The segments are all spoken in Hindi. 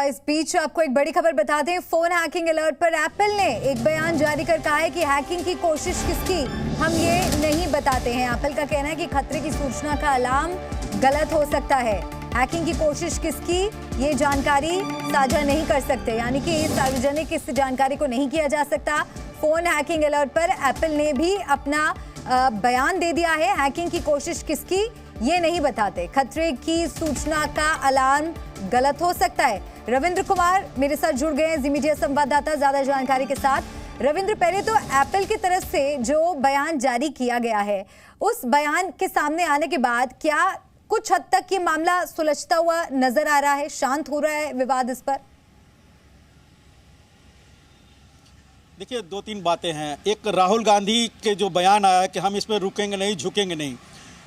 इस बीच आपको एक बड़ी खबर बता दें, फोन हैकिंग अलर्ट पर एप्पल ने एक बयान जारी कर कहा है कि हैकिंग की कोशिश किसकी हम ये नहीं बताते हैं। एप्पल का कहना है कि खतरे की सूचना का अलार्म गलत हो सकता है। हैकिंग की कोशिश किसकी ये जानकारी साझा नहीं कर सकते, यानी कि सार्वजनिक इस जानकारी को नहीं किया जा सकता। फोन हैकिंग अलर्ट पर एप्पल ने भी अपना बयान दे दिया है। हैकिंग की कोशिश किसकी ये नहीं बताते, खतरे की सूचना का अलार्म गलत हो सकता है। रविंद्र कुमार मेरे साथ जुड़ गए हैं, जी मीडिया संवाददाता, ज्यादा जानकारी के साथ। रविंद्र, पहले तो एप्पल की तरफ से जो बयान जारी किया गया है, उस बयान के सामने आने के बाद क्या कुछ हद तक ये मामला सुलझता हुआ नजर आ रहा है, शांत हो रहा है विवाद इस पर? देखिए, दो तीन बातें हैं। एक, राहुल गांधी के जो बयान आया है कि हम इस पर रुकेंगे नहीं, झुकेंगे नहीं,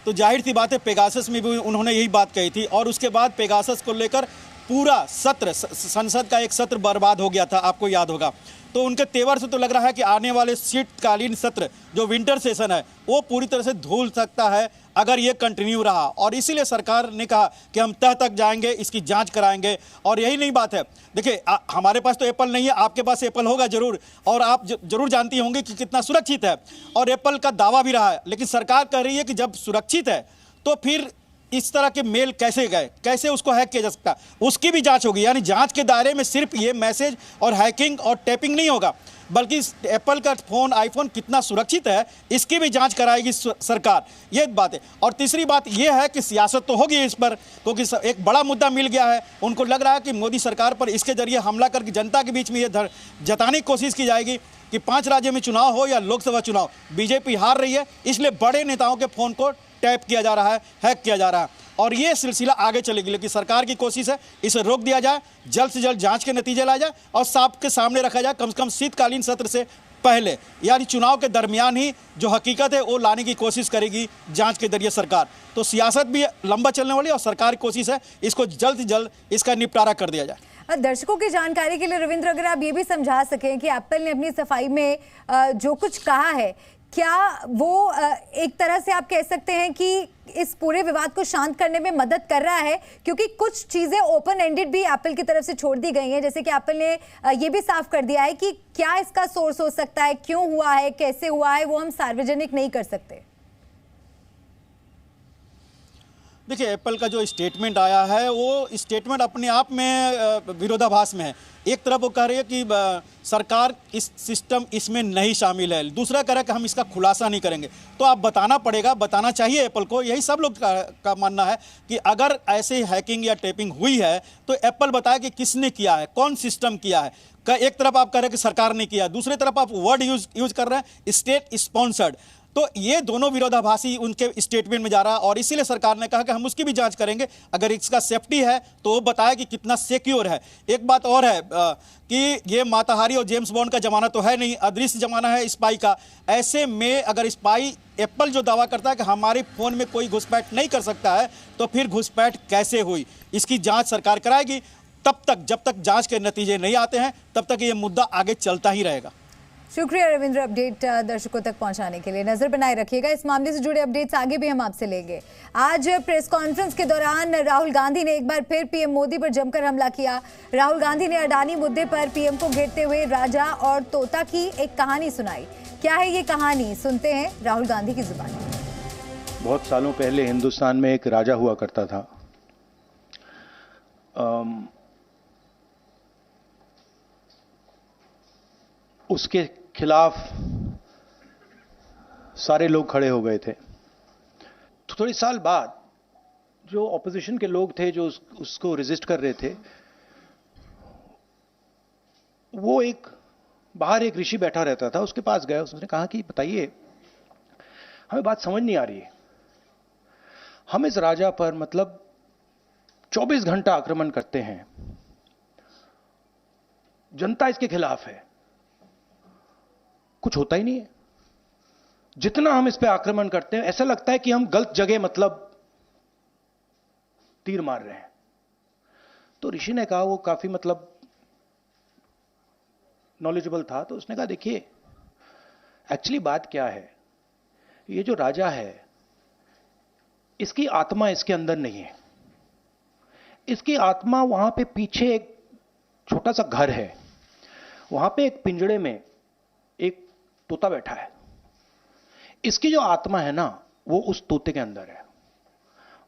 तो जाहिर सी बात है पेगासस में भी उन्होंने यही बात कही थी और उसके बाद पेगासस को लेकर पूरा सत्र, संसद का एक सत्र बर्बाद हो गया था, आपको याद होगा। तो उनके तेवर से तो लग रहा है कि आने वाले शीतकालीन सत्र जो विंटर सेशन है वो पूरी तरह से धूल सकता है अगर ये कंटिन्यू रहा, और इसीलिए सरकार ने कहा कि हम तह तक जाएंगे, इसकी जांच कराएंगे। और यही नहीं बात है, देखिए हमारे पास तो एप्पल नहीं है, आपके पास एप्पल होगा जरूर, और आप जरूर जानती होंगी कि कितना सुरक्षित है, और एप्पल का दावा भी रहा है। लेकिन सरकार कह रही है कि जब सुरक्षित है तो फिर इस तरह के मेल कैसे गए, कैसे उसको हैक किया जा सकता, उसकी भी जांच होगी। यानी जांच के दायरे में सिर्फ ये मैसेज और हैकिंग और टैपिंग नहीं होगा, बल्कि एप्पल का फोन, आईफोन कितना सुरक्षित है इसकी भी जांच कराएगी सरकार, ये बात है। और तीसरी बात ये है कि सियासत तो होगी इस पर, क्योंकि एक बड़ा मुद्दा मिल गया है। उनको लग रहा है कि मोदी सरकार पर इसके जरिए हमला करके जनता के बीच में ये जताने की कोशिश की जाएगी कि 5 राज्यों में चुनाव हो या लोकसभा चुनाव, बीजेपी हार रही है, इसलिए बड़े नेताओं के फोन को टैप किया जा रहा है, हैक किया जा रहा है, और ये सिलसिला आगे चलेगी। लेकिन सरकार की कोशिश है इसे रोक दिया जाए, जल्द से जल्द जांच के नतीजे लाया जाए और सबके सामने रखा जाए, कम से कम शीतकालीन सत्र से पहले, यानी चुनाव के दरमियान ही जो हकीकत है वो लाने की कोशिश करेगी जांच के जरिए सरकार। तो सियासत भी लंबा चलने वाली और सरकार की कोशिश है इसको जल्द से जल्द इसका निपटारा कर दिया जाए। दर्शकों की जानकारी के लिए रविंद्र, अगर आप ये भी समझा सकें कि एप्पल ने अपनी सफाई में जो कुछ कहा है, क्या वो एक तरह से आप कह सकते हैं कि इस पूरे विवाद को शांत करने में मदद कर रहा है? क्योंकि कुछ चीजें ओपन एंडेड भी एप्पल की तरफ से छोड़ दी गई हैं, जैसे कि एप्पल ने ये भी साफ कर दिया है कि क्या इसका सोर्स हो सकता है, क्यों हुआ है, कैसे हुआ है, वो हम सार्वजनिक नहीं कर सकते। देखिए, एप्पल का जो स्टेटमेंट आया है वो स्टेटमेंट अपने आप में विरोधाभास में है। एक तरफ वो कह रही है कि सरकार इस सिस्टम इसमें नहीं शामिल है, दूसरा कह रहा है कि हम इसका खुलासा नहीं करेंगे। तो आप बताना पड़ेगा, बताना चाहिए एप्पल को, यही सब लोग का मानना है कि अगर ऐसे हैकिंग या टैपिंग हुई है तो एप्पल बताए कि किसने किया है, कौन सिस्टम किया है। एक तरफ आप कह रहे हैं कि सरकार ने किया, दूसरी तरफ आप वर्ड यूज कर रहे हैं स्टेट स्पॉन्सर्ड। तो ये दोनों विरोधाभासी उनके स्टेटमेंट में जा रहा है, और इसीलिए सरकार ने कहा कि हम उसकी भी जांच करेंगे, अगर इसका सेफ्टी है तो वो बताए कि कितना सिक्योर है। एक बात और है कि ये माताहारी और जेम्स बॉन्ड का जमाना तो है नहीं, अदृश्य जमाना है स्पाई का। ऐसे में अगर स्पाई, एप्पल जो दावा करता है कि हमारे फोन में कोई घुसपैठ नहीं कर सकता है, तो फिर घुसपैठ कैसे हुई, इसकी जांच सरकार कराएगी। तब तक, जब तक जांच के नतीजे नहीं आते हैं, तब तक ये मुद्दा आगे चलता ही रहेगा। शुक्रिया रविंद्र, अपडेट दर्शकों तक पहुंचाने के लिए। नजर बनाए रखिएगा, इस मामले से जुड़े अपडेट्स आगे भी हम आपसे लेंगे। आज प्रेस कॉन्फ्रेंस के दौरान राहुल गांधी ने एक बार फिर पीएम मोदी पर जमकर हमला किया। राहुल गांधी ने अडानी मुद्दे पर पीएम को घेरते हुए राजा और तोता की एक कहानी सुनाई। क्या है ये कहानी, सुनते हैं राहुल गांधी की जुबानी। बहुत सालों पहले हिंदुस्तान में एक राजा हुआ करता था। उसके खिलाफ सारे लोग खड़े हो गए थे। तो थोड़े साल बाद जो ऑपोजिशन के लोग थे, जो उसको रेजिस्ट कर रहे थे, वो बाहर एक ऋषि बैठा रहता था, उसके पास गए। उसने कहा कि बताइए, हमें बात समझ नहीं आ रही है, हम इस राजा पर मतलब 24 घंटा आक्रमण करते हैं, जनता इसके खिलाफ है, कुछ होता ही नहीं है। जितना हम इस पे आक्रमण करते हैं, ऐसा लगता है कि हम गलत जगह मतलब तीर मार रहे हैं। तो ऋषि ने कहा, वो काफी मतलब नॉलेजेबल था, तो उसने कहा देखिए, एक्चुअली बात क्या है, ये जो राजा है इसकी आत्मा इसके अंदर नहीं है। इसकी आत्मा वहां पे पीछे एक छोटा सा घर है, वहां पे एक पिंजड़े में एक तोता बैठा है। इसकी जो आत्मा है ना, वो उस तोते के अंदर है।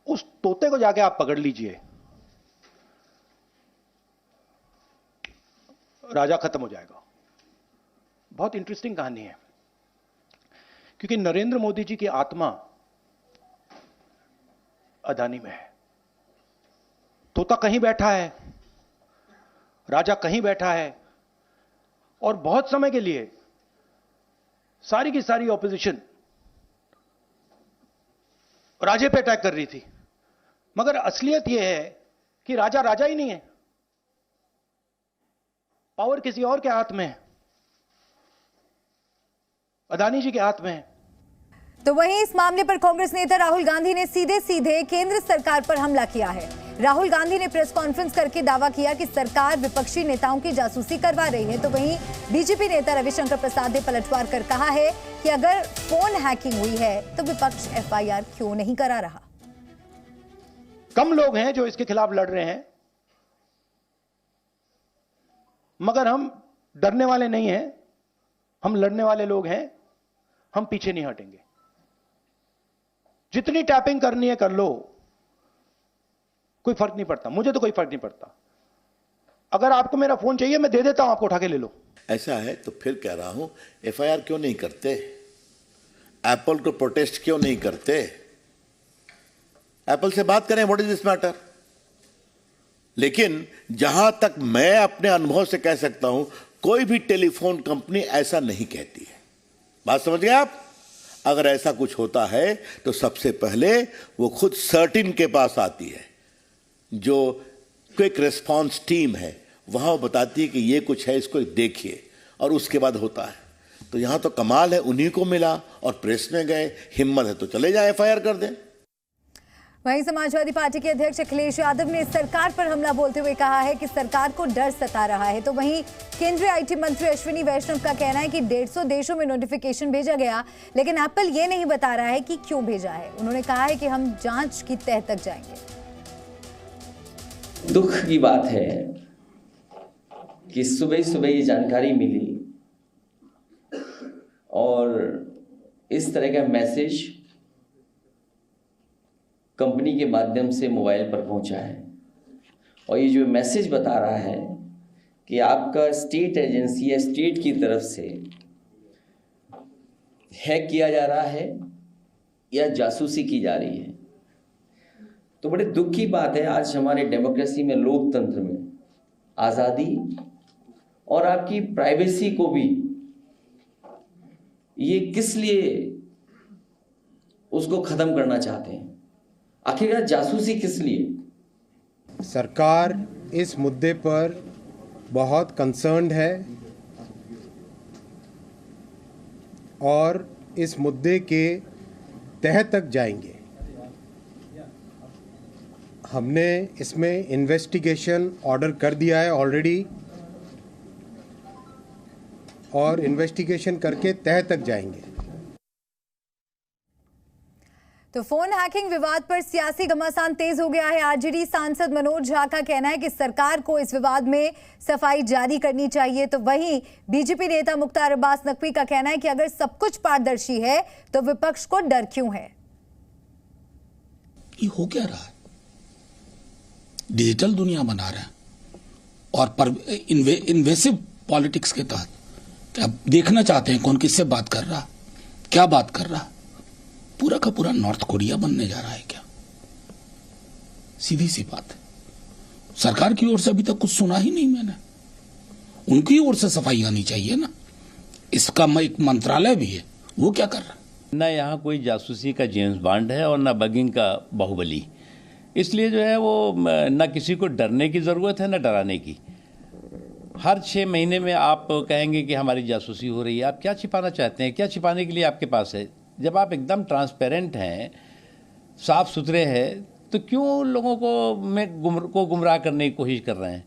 उस तोते को जाके आप पकड़ लीजिए, राजा खत्म हो जाएगा। बहुत इंटरेस्टिंग कहानी है, क्योंकि नरेंद्र मोदी जी की आत्मा अदानी में है। तोता कहीं बैठा है, राजा कहीं बैठा है, और बहुत समय के लिए सारी की सारी ऑपोजिशन राजे पे अटैक कर रही थी। मगर असलियत यह है कि राजा राजा ही नहीं है, पावर किसी और के हाथ में है, अदानी जी के हाथ में है। तो वहीं इस मामले पर कांग्रेस नेता राहुल गांधी ने सीधे सीधे केंद्र सरकार पर हमला किया है। राहुल गांधी ने प्रेस कॉन्फ्रेंस करके दावा किया कि सरकार विपक्षी नेताओं की जासूसी करवा रही है। तो वहीं बीजेपी नेता रविशंकर प्रसाद ने पलटवार कर कहा है कि अगर फोन हैकिंग हुई है तो विपक्ष एफआईआर क्यों नहीं करा रहा। कम लोग हैं जो इसके खिलाफ लड़ रहे हैं, मगर हम डरने वाले नहीं हैं, हम लड़ने वाले लोग हैं, हम पीछे नहीं हटेंगे। जितनी टैपिंग करनी है कर लो, कोई फर्क नहीं पड़ता, मुझे तो कोई फर्क नहीं पड़ता। अगर आपको मेरा फोन चाहिए मैं दे देता हूं, आपको उठा के ले लो। ऐसा है तो फिर कह रहा हूं, एफआईआर क्यों नहीं करते? एप्पल को प्रोटेस्ट क्यों नहीं करते? एप्पल से बात करें, व्हाट इज दिस मैटर। लेकिन जहां तक मैं अपने अनुभव से कह सकता हूं, कोई भी टेलीफोन कंपनी ऐसा नहीं कहती है। बात समझ गए आप? अगर ऐसा कुछ होता है तो सबसे पहले वो खुद सर्टिन के पास आती है, जो क्विक रिस्पांस टीम है, वहां वो बताती है कि ये कुछ है, इसको देखिए, और उसके बाद होता है। तो यहां तो कमाल है, उन्हीं को मिला और प्रेस में गए, हिम्मत है तो चले जाए एफआईआर कर दें। वहीं समाजवादी पार्टी के अध्यक्ष अखिलेश यादव ने सरकार पर हमला बोलते हुए कहा है कि सरकार को डर सता रहा है। तो वहीं केंद्रीय आईटी मंत्री अश्विनी वैष्णव का कहना है कि 150 देशों में नोटिफिकेशन भेजा गया, लेकिन एप्पल ये नहीं बता रहा है कि क्यों भेजा है। उन्होंने कहा है कि हम जांच की तह तक जाएंगे। दुख की बात है कि सुबह सुबह ये जानकारी मिली और इस तरह का मैसेज कंपनी के माध्यम से मोबाइल पर पहुंचा है। और ये जो मैसेज बता रहा है कि आपका स्टेट एजेंसी या स्टेट की तरफ से हैक किया जा रहा है या जासूसी की जा रही है। तो बड़े दुख की बात है, आज हमारे डेमोक्रेसी में, लोकतंत्र में आज़ादी और आपकी प्राइवेसी को भी ये किस लिए उसको ख़त्म करना चाहते हैं। आखिरकार जासूसी किस लिए? सरकार इस मुद्दे पर बहुत कंसर्न्ड है और इस मुद्दे के तह तक जाएंगे। हमने इसमें इन्वेस्टिगेशन ऑर्डर कर दिया है ऑलरेडी, और इन्वेस्टिगेशन करके तह तक जाएंगे। तो फोन हैकिंग विवाद पर सियासी घमासान तेज हो गया है। आरजेडी सांसद मनोज झा का कहना है कि सरकार को इस विवाद में सफाई जारी करनी चाहिए। तो वहीं बीजेपी नेता मुख्तार अब्बास नकवी का कहना है कि अगर सब कुछ पारदर्शी है तो विपक्ष को डर क्यों है। ये हो क्या रहा है? डिजिटल दुनिया बना रहे हैं और इन्वेसिव पॉलिटिक्स के तहत क्या देखना चाहते हैं कौन किससे बात कर रहा, क्या बात कर रहा। पूरा का पूरा नॉर्थ कोरिया बनने जा रहा है क्या? सीधी सी बात है। सरकार की ओर से अभी तक कुछ सुना ही नहीं मैंने। उनकी ओर से सफाई आनी चाहिए ना। इसका एक मंत्रालय भी है, वो क्या कर रहा है? न यहाँ कोई जासूसी का जेम्स बॉन्ड है और न बगिंग का बाहुबली। इसलिए जो है वो न किसी को डरने की ज़रूरत है न डराने की। हर 6 महीने में आप कहेंगे कि हमारी जासूसी हो रही है। आप क्या छिपाना चाहते हैं? क्या छिपाने के लिए आपके पास है? जब आप एकदम ट्रांसपेरेंट हैं, साफ सुथरे हैं, तो क्यों लोगों को गुमराह करने की कोशिश कर रहे हैं?